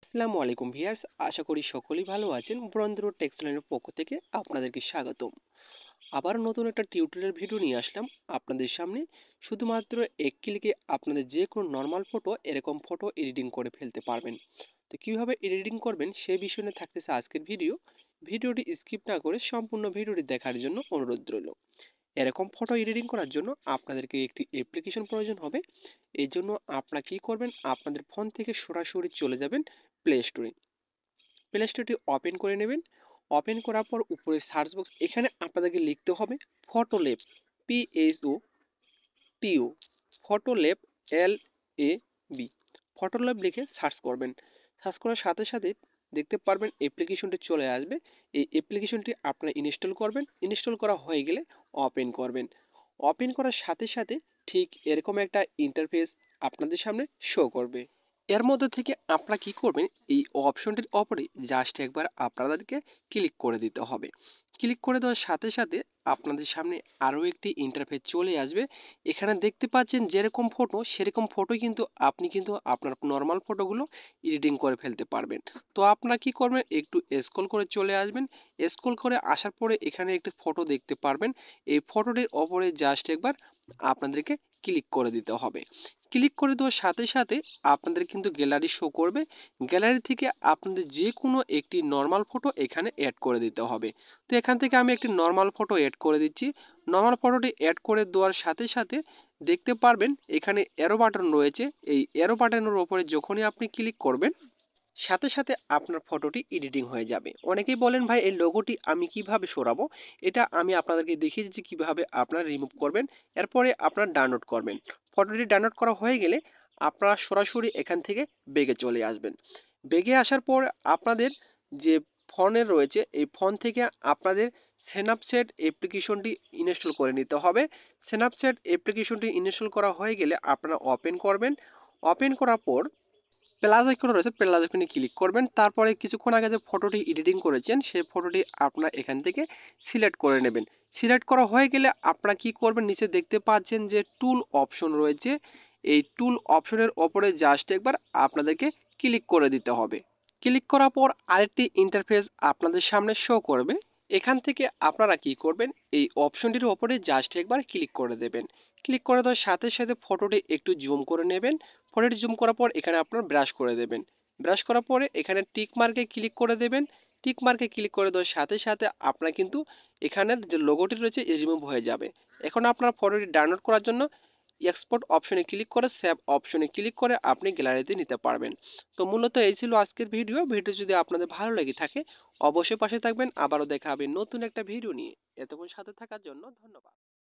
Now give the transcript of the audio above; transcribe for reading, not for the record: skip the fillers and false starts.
আসসালামু আলাইকুম ভিউয়ার্স, আশা করি সকলেই ভালো আছেন। ব্রন্দ্র টেক্সটাইলের পক্ষ থেকে আপনাদেরকে স্বাগতম। আবার নতুন একটা টিউটোরিয়াল ভিডিও নিয়ে আসলাম আপনাদের সামনে। শুধুমাত্র এক ক্লিকে আপনাদের যে কোনো নর্মাল ফটো এরকম ফটো এডিটিং করে ফেলতে পারবেন। তো কীভাবে এডিটিং করবেন সে বিষয় নিয়ে থাকতেছে আজকের ভিডিওটি স্কিপ না করে সম্পূর্ণ ভিডিওটি দেখার জন্য অনুরোধ রইল। এরকম ফটো এডিটিং করার জন্য আপনাদেরকে একটি অ্যাপ্লিকেশন প্রয়োজন হবে। এই জন্য আপনারা কী করবেন, আপনাদের ফোন থেকে সরাসরি চলে যাবেন প্লে স্টোরে। প্লে স্টোরটি ওপেন করে নেবেন। ওপেন করার পর উপরে সার্চ বক্স, এখানে আপনাদেরকে লিখতে হবে Photolab, PHOTO, Photolab, LAB, Photolab লিখে সার্চ করবেন। সার্চ করার সাথে সাথে দেখতে পারবেন অ্যাপ্লিকেশনটি চলে আসবে। এই অ্যাপ্লিকেশনটি আপনারা ইনস্টল করবেন। ইনস্টল করা হয়ে গেলে ওপেন করবেন। ওপেন করার সাথে সাথে ঠিক এরকম একটা ইন্টারফেস আপনাদের সামনে শো করবে। এর মধ্যে থেকে আপনারা কি করবেন, এই অপশনটির ওপরে জাস্ট একবার আপনাদেরকে ক্লিক করে দিতে হবে। ক্লিক করে দেওয়ার সাথে সাথে আপনাদের সামনে আরও একটি ইন্টারফেস চলে আসবে। এখানে দেখতে পাচ্ছেন যেরকম ফটো সেরকম ফটো কিন্তু আপনি কিন্তু আপনার নর্মাল ফটোগুলো এডিটিং করে ফেলতে পারবেন। তো আপনারা কি করবেন, একটু স্ক্রল করে চলে আসবেন। স্ক্রল করে আসার পরে এখানে একটি ফটো দেখতে পারবেন। এই ফটোটির ওপরে জাস্ট একবার আপনাদেরকে ক্লিক করে দিতে হবে। ক্লিক করে দেওয়ার সাথে সাথে আপনাদের কিন্তু গ্যালারি শো করবে। গ্যালারি থেকে আপনাদের যে কোনো একটি নর্মাল ফটো এখানে অ্যাড করে দিতে হবে। তো এখান থেকে আমি একটি নর্মাল ফটো অ্যাড করে দিচ্ছি। নর্মাল ফটোটি অ্যাড করে দেওয়ার সাথে সাথে দেখতে পারবেন এখানে অ্যারো বাটন রয়েছে। এই অ্যারো বাটনের ওপরে যখনই আপনি ক্লিক করবেন সাথে সাথে আপনার ফটোটি এডিটিং হয়ে যাবে। অনেকেই বলেন ভাই এই লোগোটি আমি কিভাবে সরাবো। এটা আমি আপনাদেরকে দেখিয়ে দিচ্ছি কিভাবে আপনারা রিমুভ করবেন। এরপরে আপনারা ডাউনলোড করবেন। ফটোটি ডাউনলোড করা হয়ে গেলে আপনারা সরাসরি এখান থেকে ব্যাগে চলে আসবেন। ব্যাগে আসার পর আপনাদের যে ফোনে রয়েছে এই ফোন থেকে আপনাদের স্ন্যাপচ্যাট অ্যাপ্লিকেশনটি ইনস্টল করে নিতে হবে। স্ন্যাপচ্যাট অ্যাপ্লিকেশনটি ইনস্টল করা হয়ে গেলে আপনারা ওপেন করবেন। ওপেন করার পর প্লাস আইকন রয়েছে, প্লাস আইকনে ক্লিক করবেন। তারপরে কিছুক্ষণ আগে যে ফটোটি এডিটিং করেছেন সেই ফটোটি আপনারা এখান থেকে সিলেক্ট করে নেবেন। সিলেক্ট করা হয়ে গেলে আপনারা কি করবেন, নিচে দেখতে পাচ্ছেন যে টুল অপশন রয়েছে। এই টুল অপশনের ওপরে জাস্ট একবার আপনাদেরকে ক্লিক করে দিতে হবে। ক্লিক করার পর আরেকটি ইন্টারফেস আপনাদের সামনে শো করবে। এখান থেকে আপনারা কি করবেন, এই অপশনটির ওপরে জাস্ট একবার ক্লিক করে দেবেন। ক্লিক করে দেওয়ার সাথে সাথে ফটোটি একটু জুম করে নেবেন। ফটোটি জুম করার পর এখানে আপনার ব্রাশ করে দেবেন। ব্রাশ করার পরে এখানে টিক মার্কে ক্লিক করে দেবেন। টিক মার্কে ক্লিক করে দেওয়ার সাথে সাথে আপনার কিন্তু এখানের যে লোগোটি রয়েছে রিমুভ হয়ে যাবে। এখন আপনার ফটোটি ডাউনলোড করার জন্য এক্সপোর্ট অপশনে ক্লিক করে সেভ অপশনে ক্লিক করে আপনি গ্যালারিতে নিতে পারবেন। তো মূলত এই ছিল আজকের ভিডিও যদি আপনাদের ভালো লেগে থাকে অবশ্যই পাশে থাকবেন। আবারও দেখা হবে নতুন একটা ভিডিও নিয়ে। এতক্ষণ সাথে থাকার জন্য ধন্যবাদ।